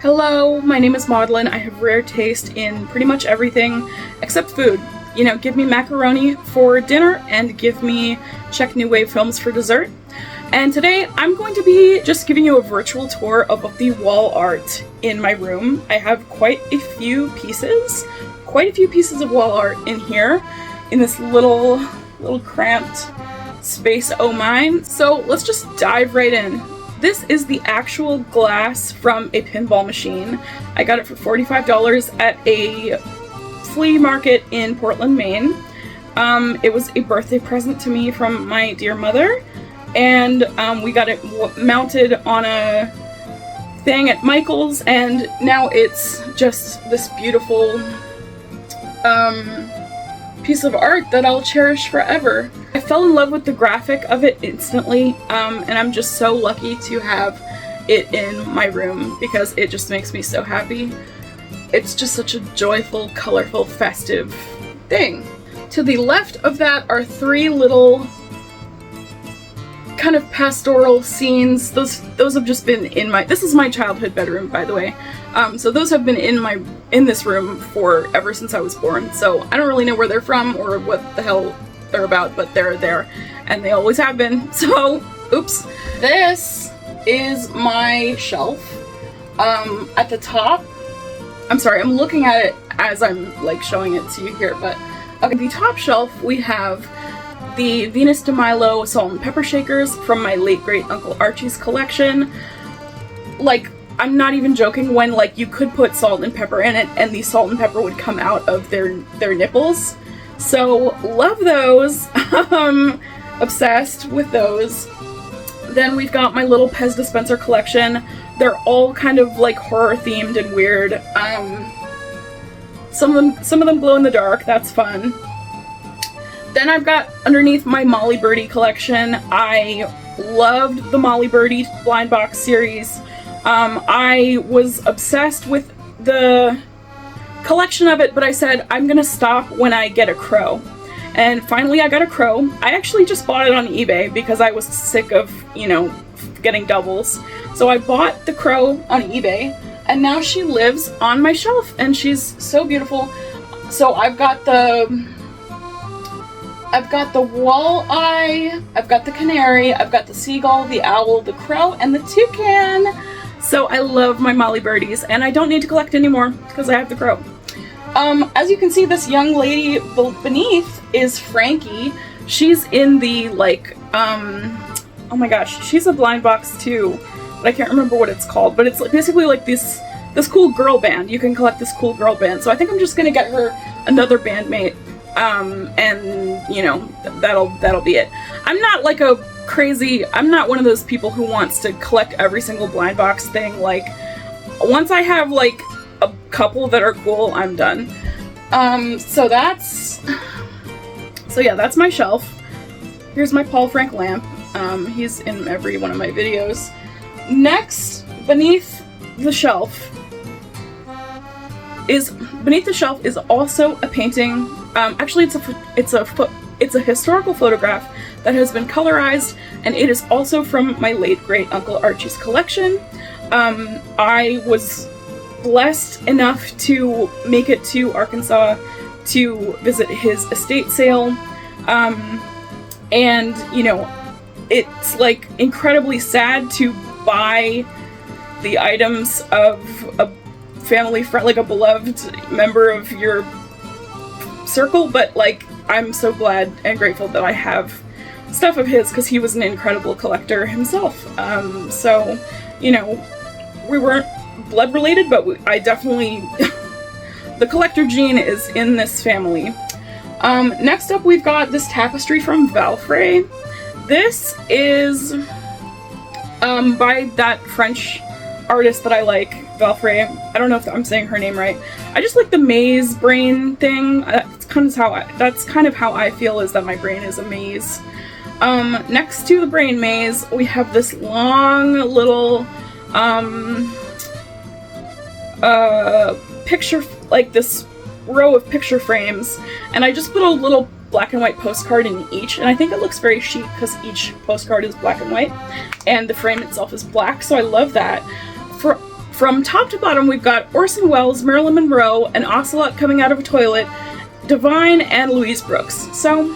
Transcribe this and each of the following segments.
Hello, my name is Maudlin. I have rare taste in pretty much everything except food. You know, give me macaroni for dinner and give me Czech New Wave films for dessert. And today I'm going to be just giving you a virtual tour of the wall art in my room. I have quite a few pieces of wall art in here in this little cramped space oh mine. So let's just dive right in. This is the actual glass from a pinball machine. I got it for $45 at a flea market in Portland, Maine. It was a birthday present to me from my dear mother, and we got it mounted on a thing at Michael's, and now it's just this beautiful piece of art that I'll cherish forever. I fell in love with the graphic of it instantly, and I'm just so lucky to have it in my room because it just makes me so happy. It's just such a joyful, colorful, festive thing. To the left of that are three little kind of pastoral scenes. Those have just been in my, this is my childhood bedroom, by the way. So those have been in this room for ever since I was born. So I don't really know where they're from or what the hell they're about, but they're there and they always have been. So, oops. This is my shelf. At the top, I'm sorry, I'm looking at it as I'm like showing it to you here, but okay, the top shelf we have the Venus de Milo salt and pepper shakers from my late great Uncle Archie's collection. Like, I'm not even joking when like you could put salt and pepper in it and the salt and pepper would come out of their nipples. So love those. Obsessed with those. Then we've got my little Pez dispenser collection. They're all kind of like horror themed and weird. Some of them glow in the dark. That's fun. Then I've got underneath my Molly Birdie collection. I loved the Molly Birdie blind box series. I was obsessed with the collection of it, but I said I'm gonna stop when I get a crow. And finally I got a crow. I actually just bought it on eBay because I was sick of, you know, getting doubles. So I bought the crow on eBay, and now she lives on my shelf and she's so beautiful. So I've got the walleye, I've got the canary, I've got the seagull, the owl, the crow, and the toucan. So I love my Molly Birdies, and I don't need to collect anymore because I have the crow. As you can see, this young lady beneath is Frankie. She's in the, like, oh my gosh, she's a blind box too, but I can't remember what it's called, but it's basically like this cool girl band. You can collect this cool girl band, so I think I'm just gonna get her another bandmate, and, you know, that'll be it. I'm not like I'm not one of those people who wants to collect every single blind box thing. Like, once I have like a couple that are cool, I'm done. So yeah, that's my shelf. Here's my Paul Frank lamp. He's in every one of my videos. Next, beneath the shelf is also a painting. Actually, it's a historical photograph that has been colorized, and it is also from my late great Uncle Archie's collection. I was blessed enough to make it to Arkansas to visit his estate sale, and you know, it's like incredibly sad to buy the items of a family friend, like a beloved member of your circle, but like I'm so glad and grateful that I have stuff of his because he was an incredible collector himself. So, you know, we weren't blood related, but I definitely the collector gene is in this family. Next up, we've got this tapestry from Valfrey. This is by that French artist that I like, Valfrey. I don't know if I'm saying her name right. I just like the maze brain thing. That's kind of how I feel, is that my brain is a maze. Next to the brain maze, we have this long little picture, like this row of picture frames, and I just put a little black and white postcard in each, and I think it looks very chic because each postcard is black and white and the frame itself is black, so I love that. from top to bottom, we've got Orson Welles, Marilyn Monroe, an ocelot coming out of a toilet, Divine, and Louise Brooks. So,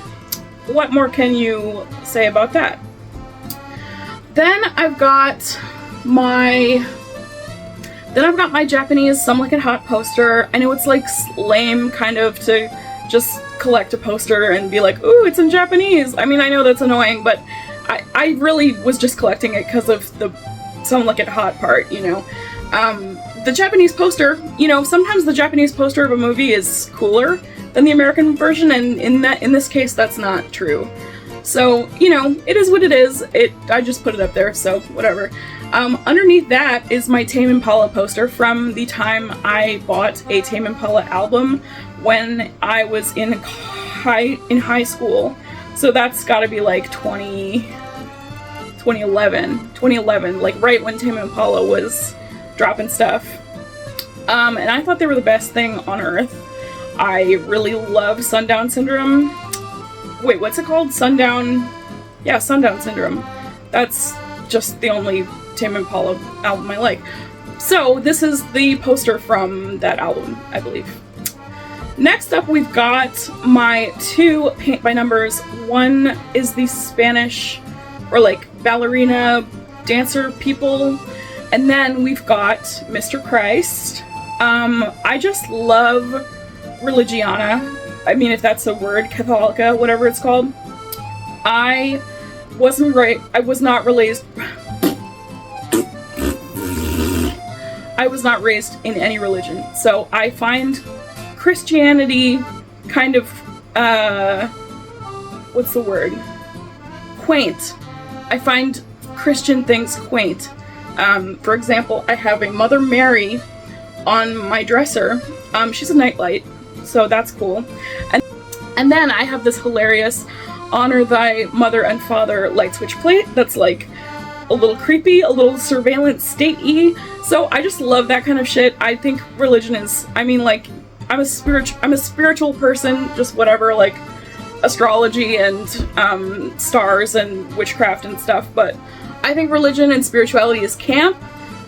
what more can you say about that? Then I've got my Japanese Some Like It Hot poster. I know it's like lame kind of to just collect a poster and be like, ooh, it's in Japanese. I mean, I know that's annoying, but I really was just collecting it because of the Some Like It Hot part, you know. The Japanese poster, you know, sometimes the Japanese poster of a movie is cooler than the American version, and in this case, that's not true. So, you know, it is what it is. I just put it up there, so whatever. Underneath that is my Tame Impala poster from the time I bought a Tame Impala album when I was in high school. So that's gotta be like 2011, like right when Tame Impala was dropping stuff. And I thought they were the best thing on earth. I really love Sundown Syndrome. Wait, what's it called? Sundown Syndrome. That's just the only Tame Impala album I like. So this is the poster from that album, I believe. Next up, we've got my 2 paint by numbers. One is the Spanish, or like ballerina dancer people, and then we've got Mr. Christ. I just love Religiana. I mean, if that's a word, Catholica, whatever it's called. I was not raised in any religion, so I find Christianity kind of, what's the word? Quaint. I find Christian things quaint. For example, I have a Mother Mary on my dresser. She's a nightlight, so that's cool. And then I have this hilarious Honor Thy Mother and Father light switch plate that's like a little creepy, a little surveillance state-y. So I just love that kind of shit. I think religion is, I mean, like, I'm a spiritual person, just whatever, like astrology and stars and witchcraft and stuff, but I think religion and spirituality is camp.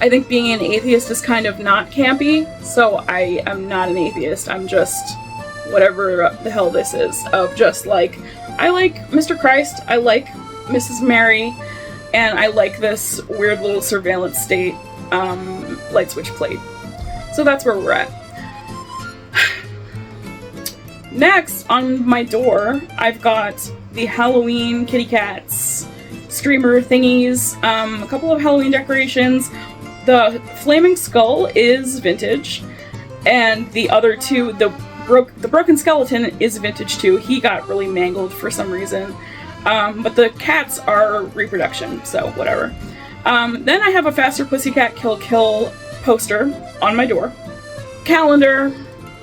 I think being an atheist is kind of not campy, so I am not an atheist. I'm just whatever the hell this is, of just like, I like Mr. Christ, I like Mrs. Mary, and I like this weird little surveillance state light switch plate. So that's where we're at. Next, on my door, I've got the Halloween kitty cats streamer thingies, a couple of Halloween decorations. The flaming skull is vintage, and the other two, the broken skeleton is vintage too. He got really mangled for some reason, but the cats are reproduction, so whatever. Then I have a Faster Pussycat Kill Kill poster on my door. Calendar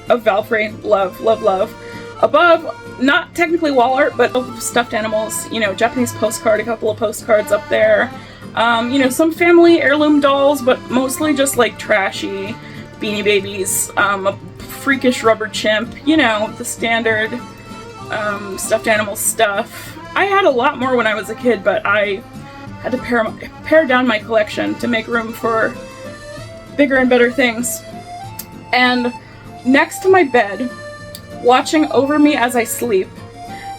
of Valkyrie, love, love, love. Above, not technically wall art, but stuffed animals, you know, Japanese postcard, a couple of postcards up there. You know, some family heirloom dolls, but mostly just like trashy Beanie Babies, a freakish rubber chimp, you know, the standard stuffed animal stuff. I had a lot more when I was a kid, but I had to pare down my collection to make room for bigger and better things. And next to my bed, watching over me as I sleep,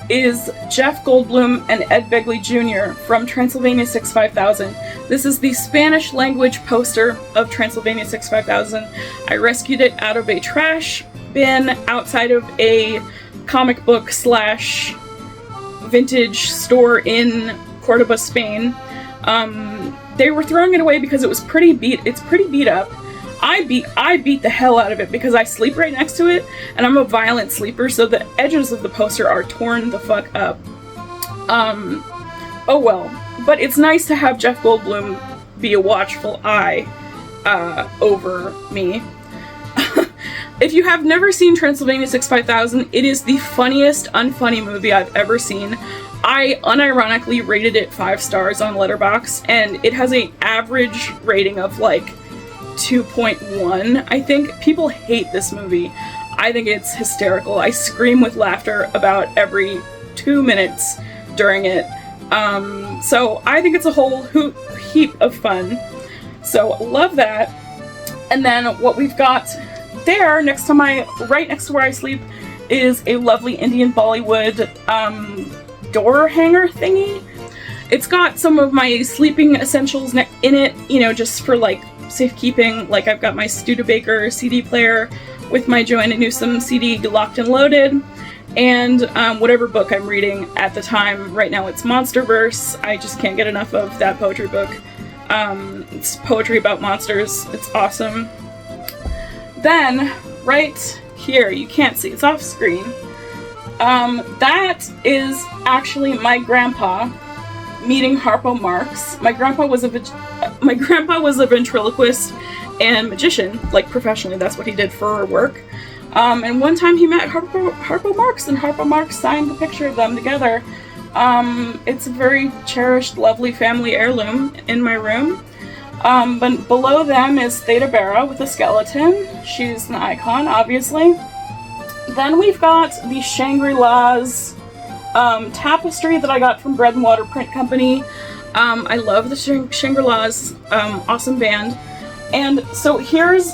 is Jeff Goldblum and Ed Begley Jr. from Transylvania 65000. This is the Spanish language poster of Transylvania 65000. I rescued it out of a trash bin outside of a comic book / vintage store in Cordoba, Spain. They were throwing it away because it's pretty beat up. I beat the hell out of it because I sleep right next to it, and I'm a violent sleeper, so the edges of the poster are torn the fuck up. Oh well. But it's nice to have Jeff Goldblum be a watchful eye over me. If you have never seen Transylvania 65000, it is the funniest unfunny movie I've ever seen. I unironically rated it 5 stars on Letterboxd, and it has an average rating of like 2.1. I think people hate this movie. I think it's hysterical. I scream with laughter about every 2 minutes during it. So I think it's a whole heap of fun. So love that. And then what we've got there next to right next to where I sleep is a lovely Indian Bollywood door hanger thingy. It's got some of my sleeping essentials in it, you know, just for like safekeeping. Like I've got my Studebaker CD player with my Joanna Newsom CD locked and loaded, and whatever book I'm reading at the time. Right now it's Monsterverse. I just can't get enough of that poetry book. It's poetry about monsters. It's awesome. Then, right here, you can't see, it's off screen. That is actually my grandpa meeting Harpo Marx. My grandpa was a ventriloquist and magician, like professionally. That's what he did for work. And one time he met Harpo Marx, and Harpo Marx signed a picture of them together. It's a very cherished, lovely family heirloom in my room. But below them is Theda Bara with a skeleton. She's an icon, obviously. Then we've got the Shangri-La's tapestry that I got from Bread and Water Print Company. I love the Shangri-La's, awesome band. And so here's,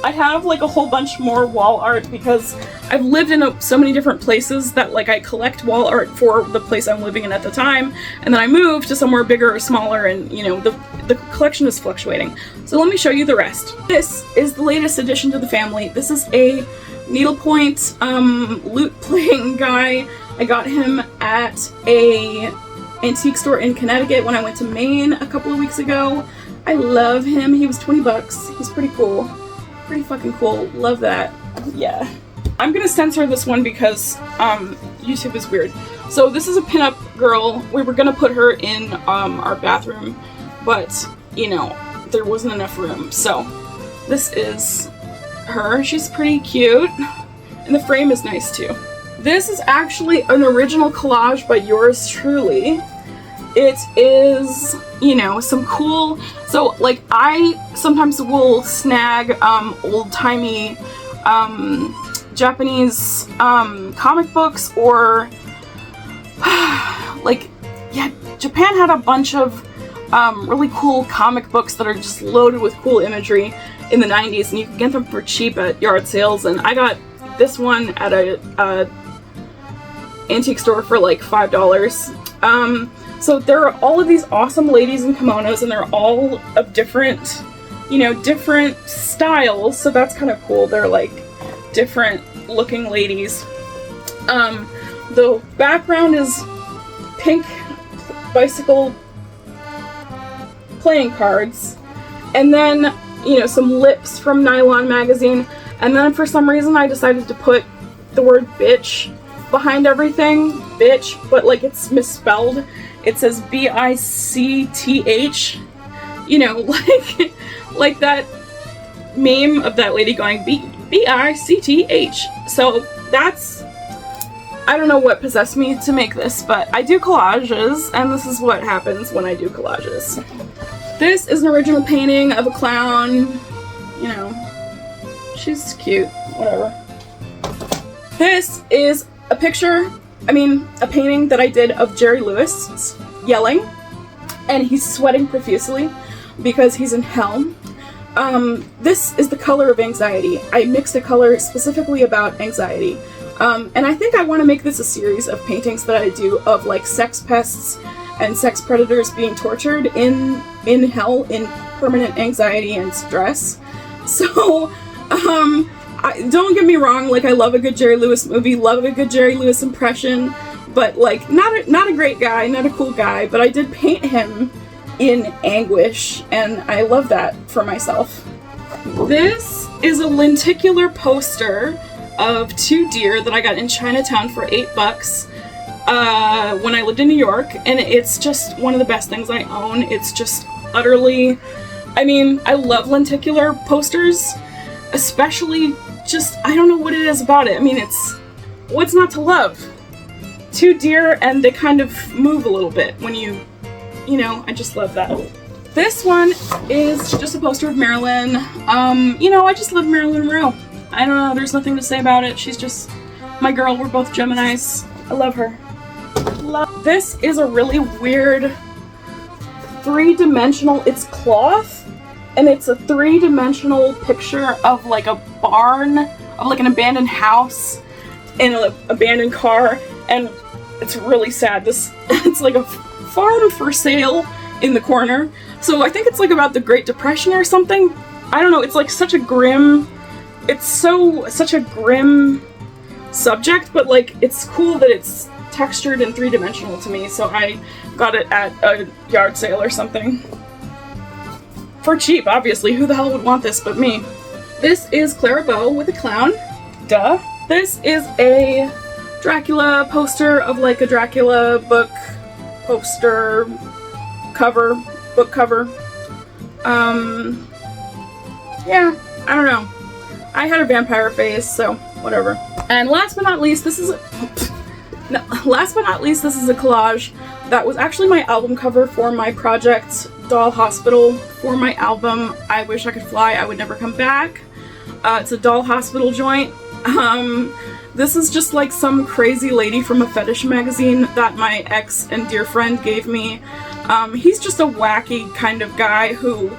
I have like a whole bunch more wall art because I've lived in so many different places that like I collect wall art for the place I'm living in at the time, and then I moved to somewhere bigger or smaller, and you know, the collection is fluctuating. So let me show you the rest. This is the latest addition to the family. This is a needlepoint lute playing guy. I got him at a antique store in Connecticut when I went to Maine a couple of weeks ago. I love him. He was 20 bucks. He's pretty cool. Pretty fucking cool. Love that. Yeah. I'm gonna censor this one because YouTube is weird. So this is a pinup girl. We were gonna put her in our bathroom, but you know, there wasn't enough room. So this is her. She's pretty cute, and the frame is nice too. This is actually an original collage by yours truly. It is, you know, some cool, so like I sometimes will snag old-timey Japanese comic books, or like, yeah, Japan had a bunch of really cool comic books that are just loaded with cool imagery in the 90s, and you can get them for cheap at yard sales. And I got this one at a antique store for like $5. So there are all of these awesome ladies in kimonos, and they're all of different, you know, different styles, so that's kind of cool. They're like different looking ladies. The background is pink bicycle playing cards, and then, you know, some lips from Nylon magazine, and then for some reason I decided to put the word bitch behind everything. Bitch, but like it's misspelled. It says B-I-C-T-H, you know, like that meme of that lady going B-I-C-T-H. So that's, I don't know what possessed me to make this, but I do collages, and this is what happens when I do collages. This is an original painting of a clown, you know, she's cute, whatever. This is a painting that I did of Jerry Lewis yelling, and he's sweating profusely because he's in hell. This is the color of anxiety. I mixed a color specifically about anxiety. And I think I want to make this a series of paintings that I do of like sex pests and sex predators being tortured in hell, in permanent anxiety and stress. So, don't get me wrong, like I love a good Jerry Lewis movie, love a good Jerry Lewis impression, but like not a great guy, not a cool guy, but I did paint him in anguish, and I love that for myself. This is a lenticular poster of two deer that I got in Chinatown for $8 when I lived in New York, and it's just one of the best things I own. It's just utterly, I mean, I love lenticular posters, especially just, I don't know what it is about it. I mean, it's, what's not to love? Two deer, and they kind of move a little bit when you know, I just love that. This one is just a poster of Marilyn. You know, I just love Marilyn Monroe. I don't know, there's nothing to say about it. She's just my girl. We're both Geminis. I love her. This is a really weird three-dimensional, it's cloth, and it's a 3-dimensional picture of like a barn, of like an abandoned house and an abandoned car, and it's really sad. It's like a farm for sale in the corner. So I think it's like about the Great Depression or something. I don't know, it's like such a grim, such a grim subject, but like it's cool that it's textured and 3-dimensional to me, so I got it at a yard sale or something. For cheap, obviously. Who the hell would want this but me? This is Clara Bow with a clown. Duh. This is a Dracula poster of like a Dracula book poster cover, book cover. Yeah, I don't know. I had a vampire face, so whatever. And last but not least, this is a collage that was actually my album cover for my project Doll Hospital for my album I Wish I Could Fly, I Would Never Come Back. It's a doll hospital joint. This is just like some crazy lady from a fetish magazine that my ex and dear friend gave me. He's just a wacky kind of guy who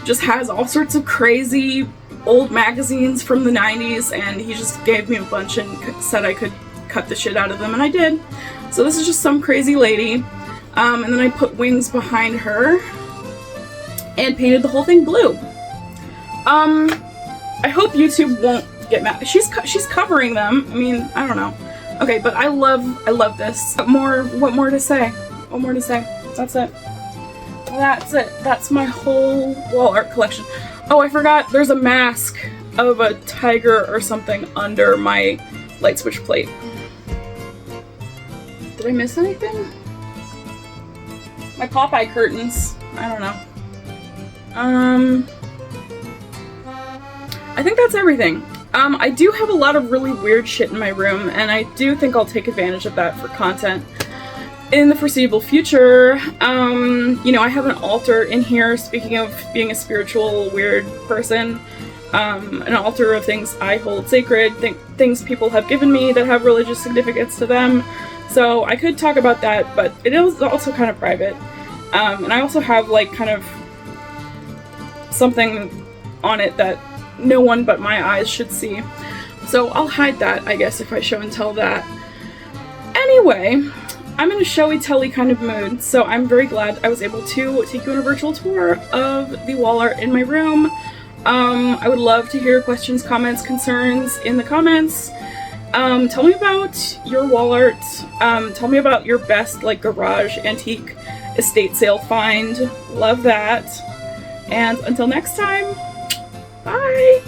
just has all sorts of crazy old magazines from the 90s, and he just gave me a bunch and said I could cut the shit out of them, and I did. So this is just some crazy lady, and then I put wings behind her and painted the whole thing blue. I hope YouTube won't get mad. She's covering them. I mean, I don't know. Okay, but I love this. What more to say? What more to say? That's it. That's it. That's my whole wall art collection. Oh, I forgot. There's a mask of a tiger or something under my light switch plate. Did I miss anything? My Popeye curtains. I don't know. I think that's everything. I do have a lot of really weird shit in my room, and I do think I'll take advantage of that for content in the foreseeable future. You know, I have an altar in here, speaking of being a spiritual, weird person. An altar of things I hold sacred, things people have given me that have religious significance to them. So I could talk about that, but it is also kind of private. And I also have like kind of something on it that no one but my eyes should see. So I'll hide that, I guess, if I show and tell that. Anyway, I'm in a showy-telly kind of mood, so I'm very glad I was able to take you on a virtual tour of the wall art in my room. I would love to hear questions, comments, concerns in the comments. Tell me about your wall art. Tell me about your best, like, garage antique estate sale find. Love that. And until next time, bye!